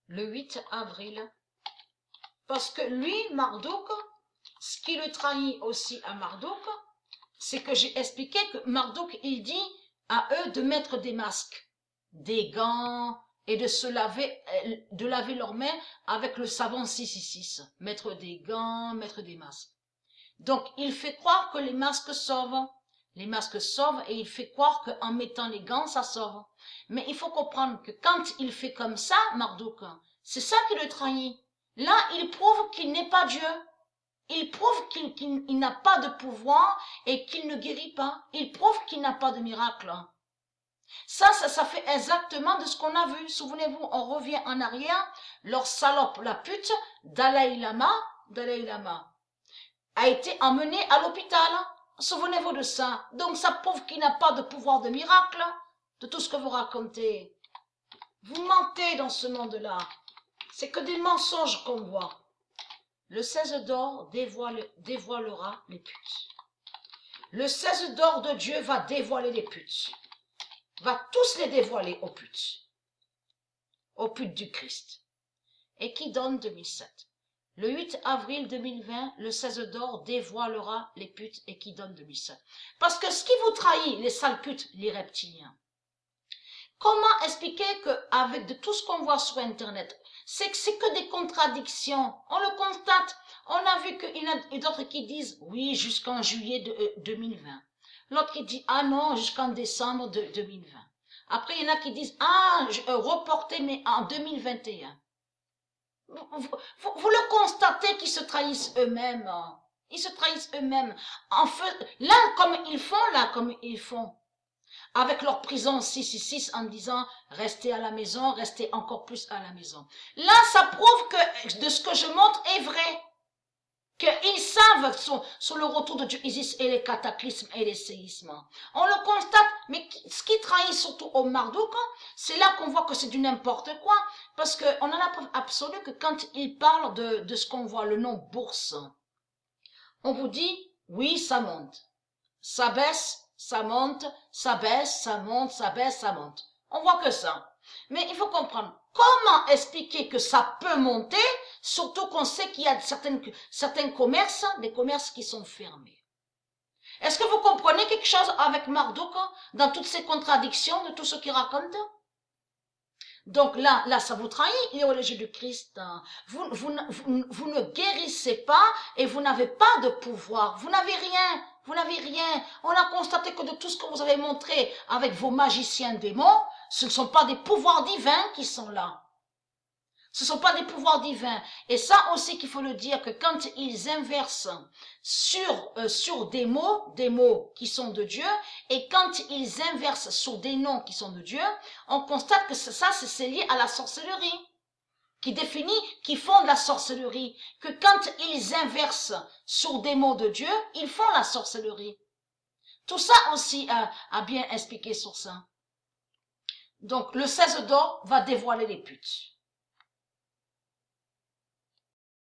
le 8 avril. Parce que lui, Marduk, ce qui le trahit aussi à Marduk, c'est que j'ai expliqué que Marduk, il dit à eux de mettre des masques, des gants et de laver leurs mains avec le savon 666. Mettre des gants, mettre des masques. Donc, il fait croire que les masques sauvent. Les masques sauvent et il fait croire qu'en mettant les gants, ça sauve. Mais il faut comprendre que quand il fait comme ça, Marduk, c'est ça qui le trahit. Là, il prouve qu'il n'est pas Dieu. Il prouve qu'il n'a pas de pouvoir et qu'il ne guérit pas. Il prouve qu'il n'a pas de miracle. Ça fait exactement de ce qu'on a vu. Souvenez-vous, on revient en arrière. Leur salope, la pute, Dalai Lama, a été emmené à l'hôpital. Souvenez-vous de ça. Donc ça prouve qu'il n'a pas de pouvoir de miracle, de tout ce que vous racontez. Vous mentez dans ce monde-là. C'est que des mensonges qu'on voit. Le 16 d'or dévoilera les putes. Le 16 d'or de Dieu va dévoiler les putes. Va tous les dévoiler aux putes du Christ. Et qui donne 2007. Le 8 avril 2020, le 16 d'or dévoilera les putes et qui donne 2007. Parce que ce qui vous trahit, les sales putes, les reptiliens. Comment expliquer qu'avec de tout ce qu'on voit sur Internet, c'est que des contradictions. On le constate. On a vu qu'il y en a d'autres qui disent oui jusqu'en juillet 2020. L'autre qui dit ah non jusqu'en décembre 2020. Après il y en a qui disent ah reporté mais en 2021. Vous le constatez qu'ils se trahissent eux-mêmes. Ils se trahissent eux-mêmes. En fait, là comme ils font. Avec leur prison 666 en disant restez à la maison, restez encore plus à la maison. Là, ça prouve que de ce que je montre est vrai. Qu'ils savent sur le retour de Dieu Isis et les cataclysmes et les séismes. On le constate, mais ce qui trahit surtout au Marduk, c'est là qu'on voit que c'est du n'importe quoi. Parce qu'on en a preuve absolue que quand il parle de ce qu'on voit, le nom bourse, on vous dit oui, ça monte. Ça baisse, ça monte, ça baisse, ça monte, ça baisse, ça monte. On voit que ça. Mais il faut comprendre, comment expliquer que ça peut monter, surtout qu'on sait qu'il y a certains commerces, des commerces qui sont fermés. Est-ce que vous comprenez quelque chose avec Marduk dans toutes ces contradictions de tout ce qu'il raconte? Donc là, ça vous trahit, idéologie du Christ. Vous ne guérissez pas et vous n'avez pas de pouvoir. Vous n'avez rien. Vous n'avez rien. On a constaté que de tout ce que vous avez montré avec vos magiciens démons, ce ne sont pas des pouvoirs divins qui sont là. Ce ne sont pas des pouvoirs divins. Et ça aussi qu'il faut le dire, que quand ils inversent sur des mots qui sont de Dieu, et quand ils inversent sur des noms qui sont de Dieu, on constate que ça c'est lié à la sorcellerie, qui font de la sorcellerie, que quand ils inversent sur des mots de Dieu, ils font la sorcellerie. Tout ça aussi a bien expliqué sur ça. Donc le 16 d'or va dévoiler les putes.